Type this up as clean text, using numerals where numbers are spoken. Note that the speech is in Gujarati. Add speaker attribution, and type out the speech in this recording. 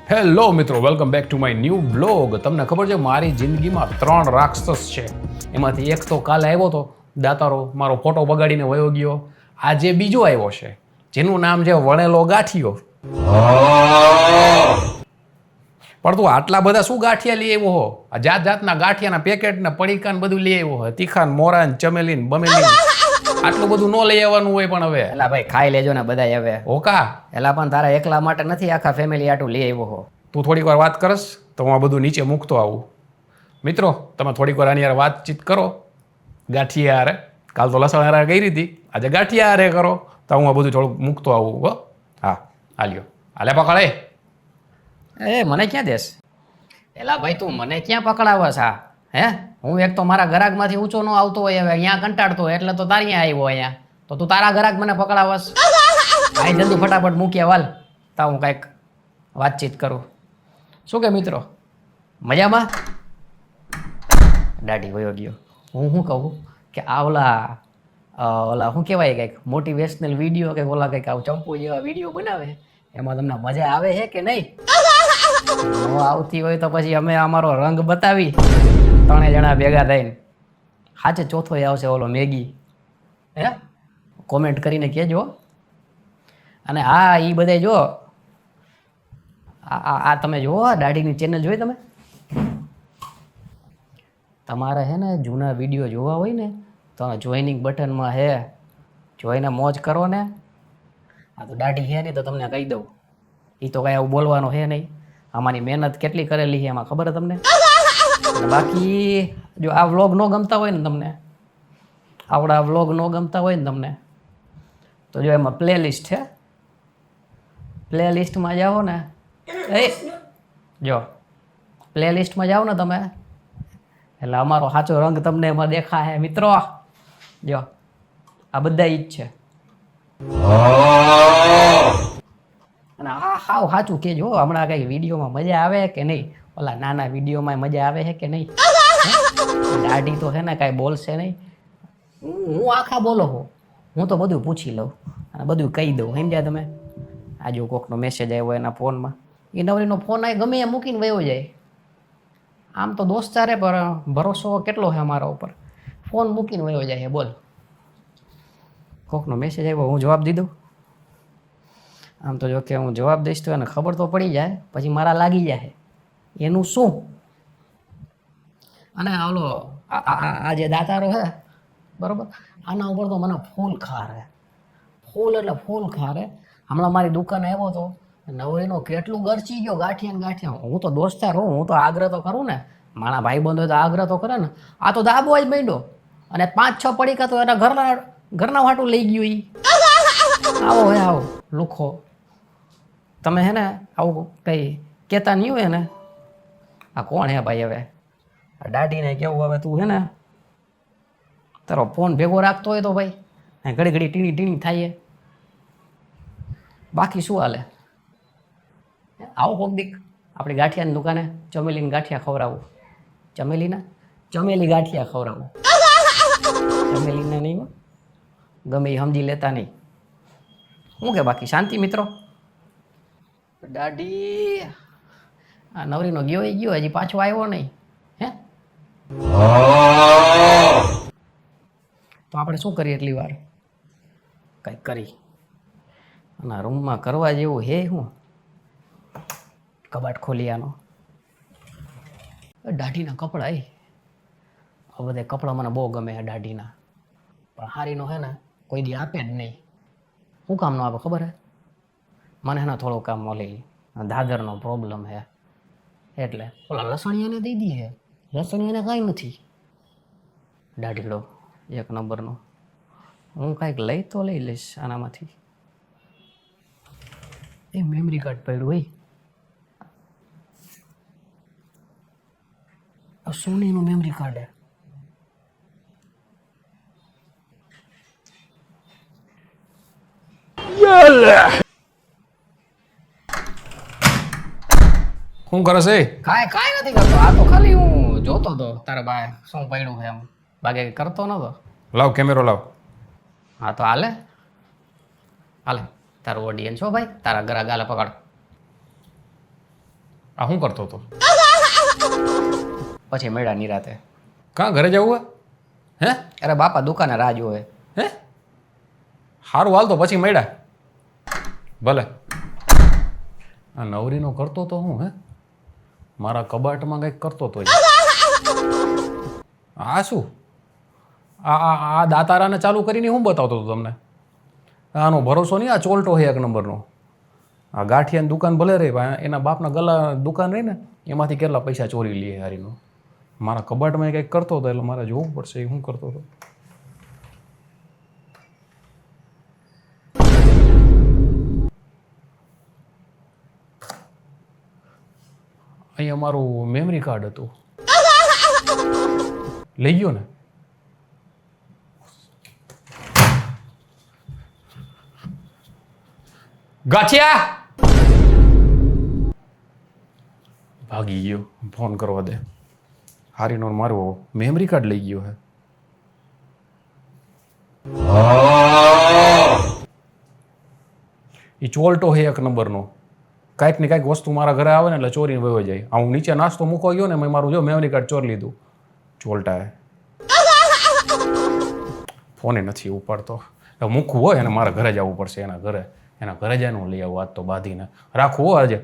Speaker 1: હેલો મિત્રો, welcome back to my new blog. તમને ખબર છે મારી જિંદગીમાં 3 રાક્ષસ છે. એમાંથી એક તો કાલે આવ્યો તો દાતારો, મારો ફોટો બગાડીને વયો ગયો. આજે બીજો આવ્યો છે જેનું નામ છે વણેલો ગાંઠિયો. પણ તું આટલા બધા શું ગાંઠિયા લઈ આવ્યો હો? આ જાત જાતના ગાંઠિયાના પેકેટ ને પડીકા ને બધું લઈ આવ્યો હો. તીખાન મોરાન ચમેલીન બમેલીન આટલું બધું ન લઈ આવવાનું હોય. પણ હવે
Speaker 2: એલા ભાઈ ખાઈ લેજો ને બધા હવે.
Speaker 1: હોકા
Speaker 2: એલા પણ તારા એકલા માટે નથી, આખા ફેમિલી આટું લઈ આવ્યો હો.
Speaker 1: તું થોડીક વાર વાત કરસ તો હું આ બધું નીચે મૂકતો આવું. મિત્રો તમે થોડીક વાર આની યાર વાતચીત કરો. ગાંઠિયા હારે કાલ તો લસણ હારે ગઈ હતી, આજે ગાંઠિયા હારે કરો તો હું આ બધું થોડુંક મૂકતો આવું. હો હા હાલ્યો હાલે પકડે.
Speaker 2: એ મને ક્યાં દેશ? એલા ભાઈ તું મને ક્યાં પકડાવસ? હે હું એક તો મારા ગરાગમાંથી ઊંચો ન આવતો હોય, હવે અહીંયા કંટાળતો હોય એટલે તો તારી આવ્યો અહીંયા. તો તું તારા ગરાગ મને પકડાવસ? ભાઈ જલ્દી ફટાફટ મૂક્યા વાલ, તા હું કાંઈક વાતચીત કરું. શું કે મિત્રો મજામાં? દાઢી વયો ગયો. હું શું કહું કે આ ઓલા શું કહેવાય, કંઈક મોટિવેશનલ વિડીયો કે ઓલા કંઈક આવું ચંપુ જેવા વિડીયો બનાવે, એમાં તમને મજા આવે છે કે નહીં? ન આવતી હોય તો પછી અમે અમારો રંગ બતાવી 3 જણા ભેગા થઈને. સાચે ચોથો આવશે ઓલો મેગી. હે કોમેન્ટ કરીને કહેજો. અને હા એ બધે જો આ તમે જુઓ દાઢીની ચેનલ જોઈ તમે? તમારે હે ને જૂના વિડીયો જોવા હોય ને તો જોઈનિંગ બટનમાં હે, જોઈને મોજ કરો ને. આ તો દાઢી છે નહીં તો તમને કહી દઉં, એ તો કાંઈ આવું બોલવાનું છે નહીં. અમારી મહેનત કેટલી કરેલી છે એમાં ખબર તમને. બાકી જો આ વ્લોગ ન ગમતા હોય ને તમને, આવડા વ્લોગ ન ગમતા હોય ને તમને, તો જો એમાં પ્લેલિસ્ટ છે, પ્લેલિસ્ટમાં જાઓ ને. એ જો પ્લેલિસ્ટમાં જાઓ ને તમે એટલે અમારો સાચો રંગ તમને એમાં દેખાય મિત્રો. જો આ બધા ઈ જ છે. અને આ હાવ સાચું કહેજો હમણાં કંઈક વિડીયોમાં મજા આવે કે નહીં? ઓલા નાના વિડીયોમાં મજા આવે છે કે નહીં? દાઢી તો છે ને કાંઈ બોલશે નહીં. હું આખા બોલો હો, હું તો બધું પૂછી લઉં અને બધું કહી દઉં. સમજ્યા તમે? આ જો કોકનો મેસેજ આવ્યો એના ફોનમાં, એ નવરીનો ફોન આવી ગમે એ મૂકીને વયો જાય. આમ તો દોસ્તારે પર ભરોસો કેટલો છે અમારા ઉપર, ફોન મૂકીને વયો જાય. બોલ, કોકનો મેસેજ આવ્યો હું જવાબ દીધો. આમ તો જો કે હું જવાબ દઈશ તો એને ખબર તો પડી જાય, પછી મારા લાગી જાય એનું શું. અને ઓલો આ જે દાતારો છે બરોબર, આના ઉપર તો મને ફૂલ ખાર હે, ફૂલ એટલે ફૂલ ખાર હે. હમણાં મારી દુકાને આવ્યો તો નવરીનો કેટલું ગરચી ગયો ગાંઠિયા ને ગાંઠિયા. હું તો દોસ્તાર હોઉં, હું તો આગ્રહ તો કરું ને, મારા ભાઈબંધો તો આગ્રહ તો કરે ને. આ તો દાબો જ માંડ્યો અને 5-6 પડીકા તો એના ઘરના વાટું લઈ ગયું. આવો હે આવો લુખો. તમે હે ને આવું કંઈ કહેતા નહીં હોય ને. આ કોણ હે ભાઈ? હવે આ દાઢીને કેવું, હવે તું હે ને તારો ફોન ભેગો રાખતો હોય તો ભાઈ ઘડી ઘડી ટીણી ટીણી થાય. બાકી શું હાલે? આવો કોક દીક આપણી ગાંઠિયાની દુકાને ચમેલીને ગાંઠિયા ખવડાવું. ચમેલી ગાંઠિયા ખવડાવું. ચમેલીને નહીં ગમે એ સમજી લેતા નહીં. શું કે બાકી શાંતિ મિત્રો? દાઢી આ નવરીનો ગયો હજી પાછો આવ્યો નહીં. હે તો આપણે શું કરીએ એટલી વાર? કંઈક કરી અને રૂમમાં કરવા જેવું હે. હું કબાટ ખોલી આનો, દાઢીના કપડાં. આ બધા કપડાં મને બહુ ગમે છે દાઢીના, પણ હારીનો હે ને કોઈ દી આપે જ નહીં. શું કામ ન આપે ખબર હે? મને એના થોડું કામ ઓલી દાદરનો પ્રોબ્લેમ છે એટલે ઓલા લસણિયાને દઈ દઈએ. લસણિયાને કાંઈ નથી. દાઢીડો એક નંબરનો. હું કાંઈક લઈ તો લઈ લઈશ આનામાંથી. એ મેમરી કાર્ડ પડ્યું હોય, સોનીનું મેમરી કાર્ડ હે.
Speaker 1: શું કરે છે?
Speaker 2: કાંઈ નથી કરતો. આ તો ખાલી હું જોતો હતો તારા ભાઈ શું પડ્યું છે એમ, બાકી કરતો નતો.
Speaker 1: લાવ કેમેરો લાવ.
Speaker 2: હા તો હાલે તારું ઓડિયન્સ હો ભાઈ, તારા ગરા ગાલે પકડ.
Speaker 1: આ શું કરતો હતો?
Speaker 2: પછી મળ્યા નિરાતે.
Speaker 1: કાં ઘરે જવું હે?
Speaker 2: અરે બાપા દુકાને રાહ જોવે.
Speaker 1: હે? સારું હાલ તો પછી મળ્યા. ભલે. આ નવરીનો કરતો તો હું હે? મારા કબાટમાં કંઈક કરતો તો. આ શું? આ દાતારાને ચાલુ કરીને હું બતાવતો હતો તમને? આનો ભરોસો નહીં. આ ચોલટો છે એક નંબરનો. આ ગાંઠિયાની દુકાન ભલે રહી પણ એના બાપના ગલા દુકાન રહી ને એમાંથી કેટલા પૈસા ચોરી લે હારીનો. મારા કબાટમાં કંઈક કરતો હતો એટલે મારે જોવું પડશે એ શું કરતો હતો. અહીંયા મારું મેમરી કાર્ડ હતું. લઈ ગયો ને? ગાંઠિયા ભાગી ગયો. ફોન કરવા દે. હારીનો મારો મેમરી કાર્ડ લઈ ગયો હે. એ ચોલટો હે એક નંબરનો. કાંઈક ને કાંઈક વસ્તુ મારા ઘરે આવે ને એટલે ચોરીને વયો જાય. આ હું નીચે નાસ્તો મૂકવા ગયો ને મેં મારું જો મેમરી કાર્ડ ચોરી લીધું ચોલટાએ. ફોને નથી ઉપાડતો. મૂકવું હોય અને મારા ઘરે જવું પડશે. એના ઘરે જઈને હું લઈ આવું. આજ તો બાંધીને રાખવું હોય આજે.